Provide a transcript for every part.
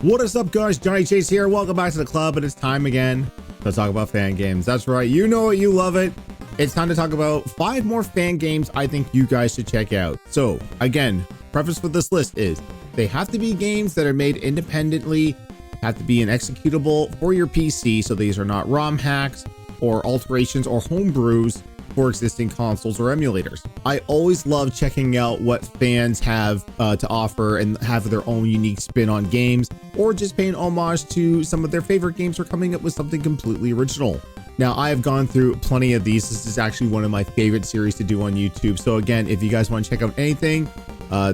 What is up, guys? Johnny Chase here. Welcome back to the club, and it's time again to talk about fan games. That's right. You know it. You love it. It's time to talk about 5 more fan games I think you guys should check out. So again, preface for this list is they have to be games that are made independently, have to be an executable for your PC. So these are not ROM hacks or alterations or homebrews for existing consoles or emulators. I always love checking out what fans have to offer and have their own unique spin on games, or just paying homage to some of their favorite games or coming up with something completely original. Now, I have gone through plenty of these. This is actually one of my favorite series to do on YouTube. So again, if you guys want to check out anything,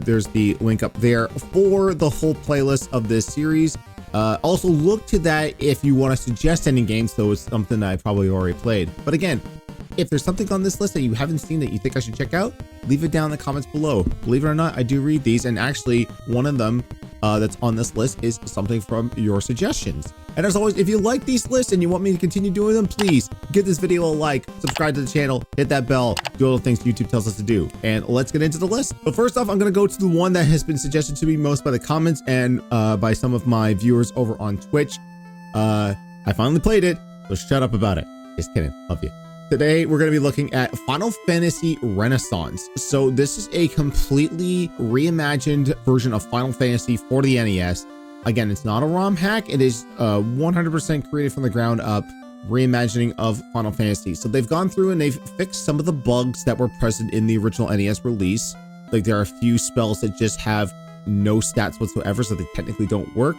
there's the link up there for the whole playlist of this series. Also look to that if you want to suggest any games, though it's something I probably already played. But again, if there's something on this list that you haven't seen that you think I should check out, leave it down in the comments below. Believe it or not, I do read these, and actually one of them that's on this list is something from your suggestions. And as always, if you like these lists and you want me to continue doing them, please give this video a like, subscribe to the channel, hit that bell, do all the things YouTube tells us to do. And let's get into the list. But first off, I'm going to go to the one that has been suggested to me most by the comments and by some of my viewers over on Twitch. I finally played it, so shut up about it. Just kidding. Love you. Today, we're going to be looking at Final Fantasy Renaissance. So this is a completely reimagined version of Final Fantasy for the NES. Again, it's not a ROM hack. It is 100% created from the ground up reimagining of Final Fantasy. So they've gone through and they've fixed some of the bugs that were present in the original NES release. Like there are a few spells that just have no stats whatsoever, so they technically don't work.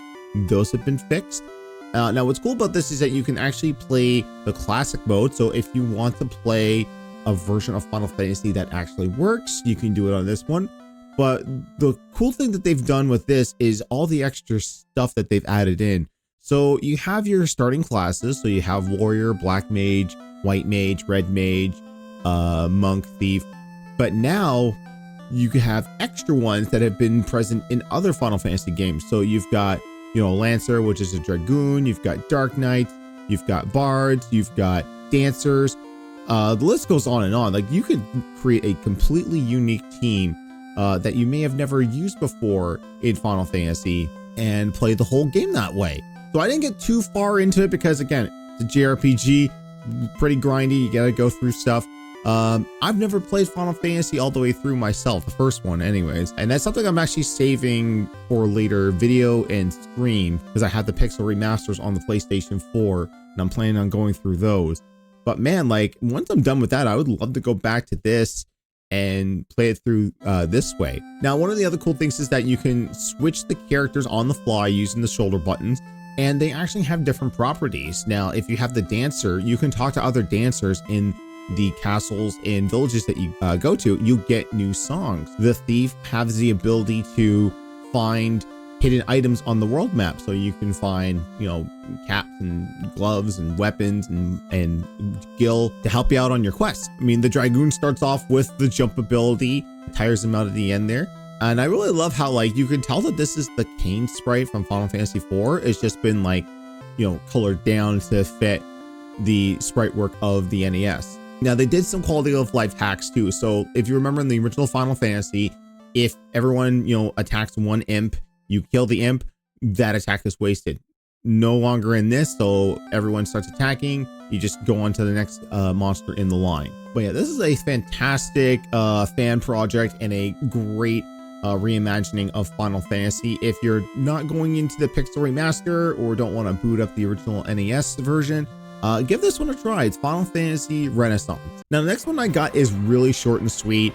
Those have been fixed. Now, what's cool about this is that you can actually play the classic mode. So if you want to play a version of Final Fantasy that actually works, you can do it on this one. But the cool thing that they've done with this is all the extra stuff that they've added in. So you have your starting classes. So you have Warrior, Black Mage, White Mage, Red Mage, Monk, Thief. But now you can have extra ones that have been present in other Final Fantasy games. So you've got, you know, Lancer, which is a Dragoon. You've got Dark Knight. You've got Bards. You've got Dancers. The list goes on and on. Like you could create a completely unique team that you may have never used before in Final Fantasy and play the whole game that way. So I didn't get too far into it because, again, it's a JRPG, pretty grindy. You got to go through stuff. I've never played Final Fantasy all the way through myself, the first one anyways, and that's something I'm actually saving for later video and stream because I have the Pixel remasters on the PlayStation 4 and I'm planning on going through those. But man, like once I'm done with that, I would love to go back to this and play it through this way. Now, one of the other cool things is that you can switch the characters on the fly using the shoulder buttons, and they actually have different properties. Now, if you have the Dancer, you can talk to other dancers in the castles and villages that you go to. You get new songs. The Thief has the ability to find hidden items on the world map, so you can find, you know, caps and gloves and weapons and skill to help you out on your quest. I mean, the Dragoon starts off with the jump ability, tires him out at the end there. And I really love how, like, you can tell that this is the Kain sprite from Final Fantasy IV. It's just been, like, you know, colored down to fit the sprite work of the NES. Now, they did some quality of life hacks too. So if you remember in the original Final Fantasy, if everyone, you know, attacks one imp, you kill the imp, that attack is wasted. No longer in this, so everyone starts attacking, you just go on to the next monster in the line. But yeah, this is a fantastic fan project and a great reimagining of Final Fantasy. If you're not going into the Pixel remaster or don't want to boot up the original NES version, give this one a try. It's Final Fantasy Renaissance. Now, the next one I got is really short and sweet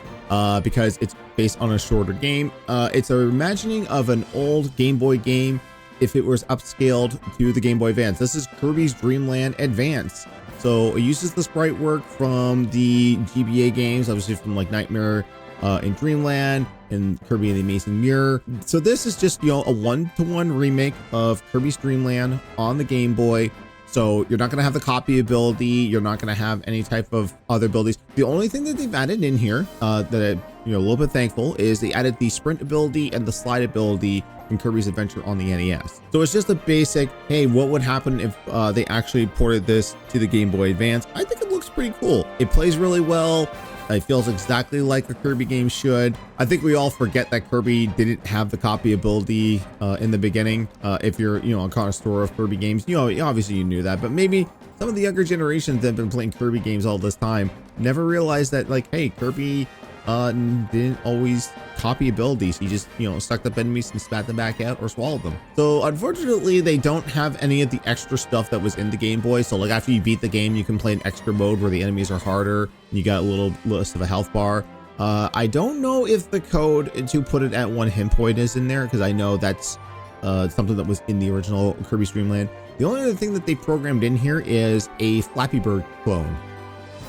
because it's based on a shorter game. It's a reimagining of an old Game Boy game if it was upscaled to the Game Boy Advance. This is Kirby's Dreamland Advance. So it uses the sprite work from the GBA games, obviously from like Nightmare in Dreamland and Kirby and the Amazing Mirror. So this is just, you know, a one-to-one remake of Kirby's Dreamland on the Game Boy. So you're not going to have the copy ability. You're not going to have any type of other abilities. The only thing that they've added in here that I'm, you know, a little bit thankful is they added the sprint ability and the slide ability in Kirby's Adventure on the NES. So it's just a basic, hey, what would happen if they actually ported this to the Game Boy Advance? I think it looks pretty cool. It plays really well. It feels exactly like a Kirby game should. I think we all forget that Kirby didn't have the copy ability in the beginning. If you're, a connoisseur of Kirby games, obviously you knew that, but maybe some of the younger generations that have been playing Kirby games all this time never realized that, like, hey, Kirby didn't always copy abilities. He just, sucked up enemies and spat them back out or swallowed them. So unfortunately, they don't have any of the extra stuff that was in the Game Boy. So like after you beat the game, you can play an extra mode where the enemies are harder and you got a little list of a health bar. I don't know if the code to put it at 1 hit point is in there, because I know that's something that was in the original Kirby's Dreamland. The only other thing that they programmed in here is a Flappy Bird clone.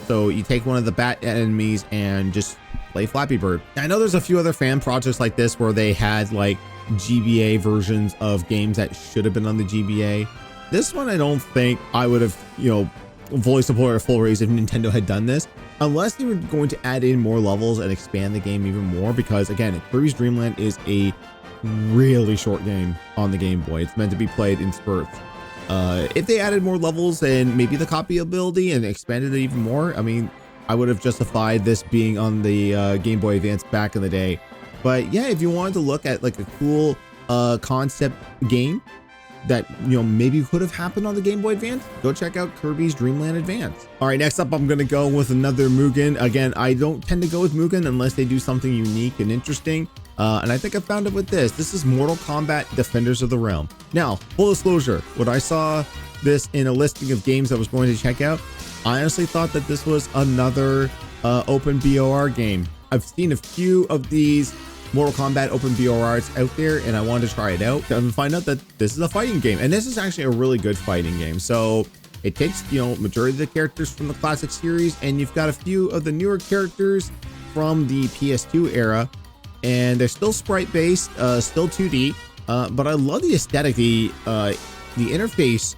So you take one of the bat enemies and just play Flappy Bird. I know there's a few other fan projects like this where they had like GBA versions of games that should have been on the GBA. This one, I don't think I would have, fully supported a full release if Nintendo had done this, unless they were going to add in more levels and expand the game even more, because again, Kirby's Dreamland is a really short game on the Game Boy. It's meant to be played in spurts. If they added more levels and maybe the copy ability and expanded it even more, I mean, I would have justified this being on the Game Boy Advance back in the day. But yeah, if you wanted to look at like a cool concept game that, maybe could have happened on the Game Boy Advance, go check out Kirby's Dreamland Advance. All right, next up, I'm going to go with another Mugen. Again, I don't tend to go with Mugen unless they do something unique and interesting. And I think I found it with this. This is Mortal Kombat Defenders of the Realm. Now, full disclosure, when I saw this in a listing of games I was going to check out, I honestly thought that this was another open BOR game. I've seen a few of these Mortal Kombat open BORs out there, and I wanted to try it out and find out that this is a fighting game. And this is actually a really good fighting game. So it takes, majority of the characters from the classic series, and you've got a few of the newer characters from the PS2 era. And they're still sprite based, still 2D, but I love the aesthetic. The interface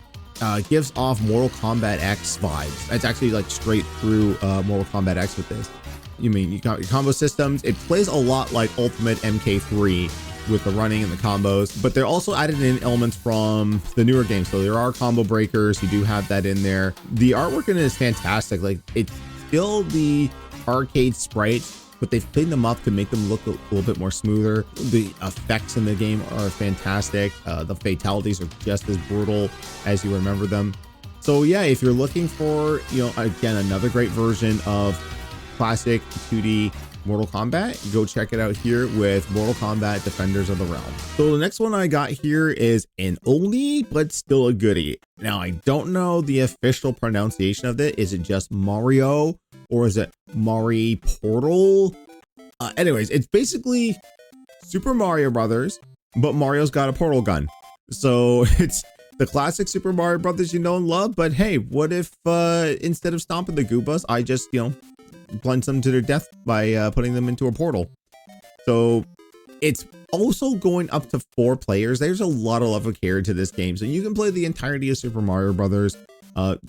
gives off Mortal Kombat X vibes. It's actually like straight through Mortal Kombat X with this. You got your combo systems. It plays a lot like Ultimate MK3 with the running and the combos, but they're also added in elements from the newer games. So there are combo breakers. You do have that in there. The artwork in it is fantastic. Like, it's still the arcade sprites, but they've cleaned them up to make them look a little bit more smoother. The effects in the game are fantastic. The fatalities are just as brutal as you remember them. So yeah, if you're looking for, again, another great version of classic 2D Mortal Kombat, go check it out here with Mortal Kombat Defenders of the Realm. So the next one I got here is an oldie, but still a goodie. Now, I don't know the official pronunciation of it. Is it just Mario? Or is it Mari Portal? Anyways, it's basically Super Mario Brothers, but Mario's got a portal gun. So it's the classic Super Mario Brothers you know and love, but hey, what if instead of stomping the Goombas, I just, plunge them to their death by putting them into a portal? So it's also going up to 4 players. There's a lot of love and care to this game. So you can play the entirety of Super Mario Brothers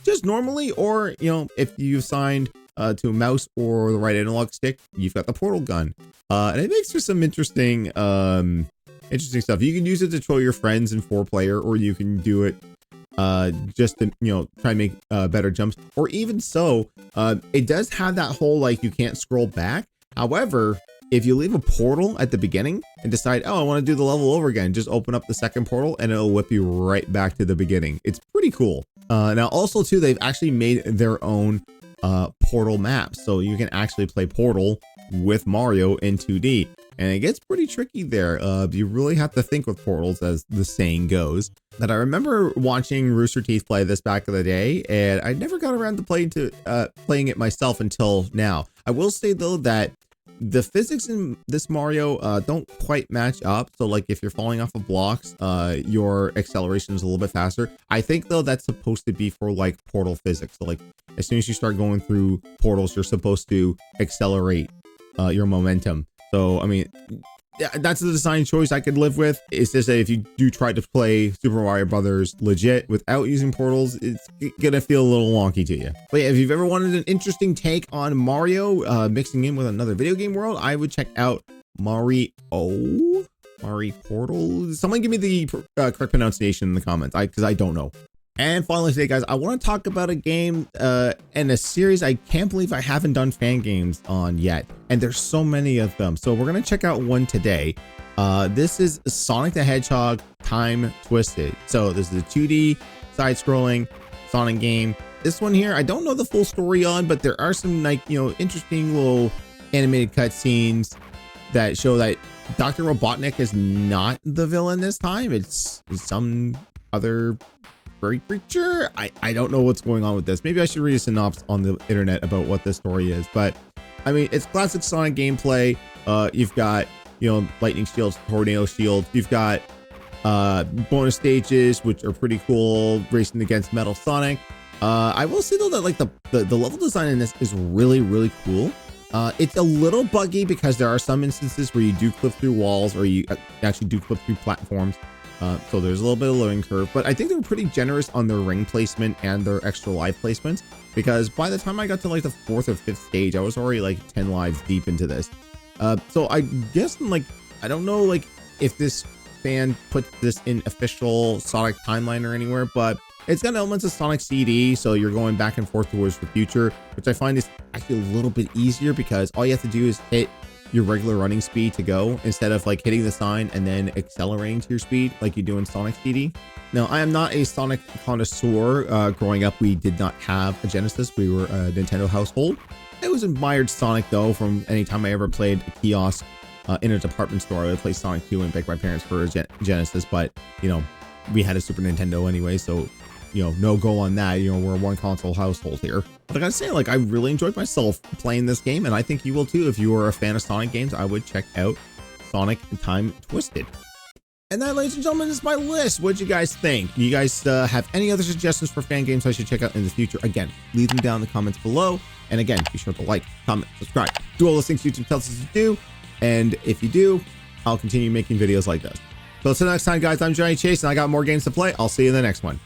just normally, or, if you've signed to a mouse or the right analog stick, you've got the portal gun. And it makes for some interesting stuff. You can use it to troll your friends in 4-player, or you can do it just to, try and make better jumps. Or even so, it does have that whole, like, you can't scroll back. However, if you leave a portal at the beginning and decide, oh, I want to do the level over again, just open up the second portal and it'll whip you right back to the beginning. It's pretty cool. Now also too, they've actually made their own Portal maps, so you can actually play Portal with Mario in 2D, and it gets pretty tricky there. You really have to think with portals, as the saying goes. But I remember watching Rooster Teeth play this back in the day, and I never got around to playing it myself until now. I will say though that the physics in this Mario don't quite match up. So like if you're falling off of blocks, your acceleration is a little bit faster. I think though that's supposed to be for like portal physics. So like as soon as you start going through portals, you're supposed to accelerate your momentum. So I mean, yeah, that's the design choice I could live with. It's just that if you do try to play Super Mario Brothers legit without using portals, it's gonna feel a little wonky to you. But yeah, if you've ever wanted an interesting take on Mario, mixing in with another video game world, I would check out Mari Portal. Someone give me the correct pronunciation in the comments, because I don't know. And finally today, guys, I want to talk about a game and a series I can't believe I haven't done fan games on yet. And there's so many of them. So we're going to check out one today. This is Sonic the Hedgehog Time Twisted. So this is a 2D side-scrolling Sonic game. This one here, I don't know the full story on, but there are some interesting little animated cutscenes that show that Dr. Robotnik is not the villain this time. It's some other furry creature. I don't know what's going on with this. Maybe I should read a synopsis on the internet about what this story is. But I mean, it's classic Sonic gameplay. You've got lightning shields, tornado shields. You've got bonus stages, which are pretty cool, racing against Metal Sonic. I will say though that like the level design in this is really cool. It's a little buggy because there are some instances where you do clip through walls or you actually do clip through platforms. So there's a little bit of learning curve, but I think they were pretty generous on their ring placement and their extra life placements, because by the time I got to like the 4th or 5th stage, I was already like 10 lives deep into this. So I guess I don't know like if this fan put this in official Sonic timeline or anywhere, but it's got elements of Sonic CD, so you're going back and forth towards the future, which I find is actually a little bit easier because all you have to do is hit your regular running speed to go instead of like hitting the sign and then accelerating to your speed like you do in Sonic CD. Now, I am not a Sonic connoisseur. Growing up, we did not have a Genesis. We were a Nintendo household. I was admired Sonic though from any time I ever played a kiosk in a department store. I would play Sonic 2 and beg my parents for a Genesis, but we had a Super Nintendo anyway, so no go on that. We're a one console household here. But I gotta say, like, I really enjoyed myself playing this game, and I think you will too. If you are a fan of Sonic games, I would check out Sonic Time Twisted. And that, ladies and gentlemen, is my list. What'd you guys think? Do you guys have any other suggestions for fan games I should check out in the future? Again, leave them down in the comments below. And again, be sure to like, comment, subscribe, do all those things YouTube tells us to do. And if you do, I'll continue making videos like this. So until next time, guys, I'm Johnny Chase, and I got more games to play. I'll see you in the next one.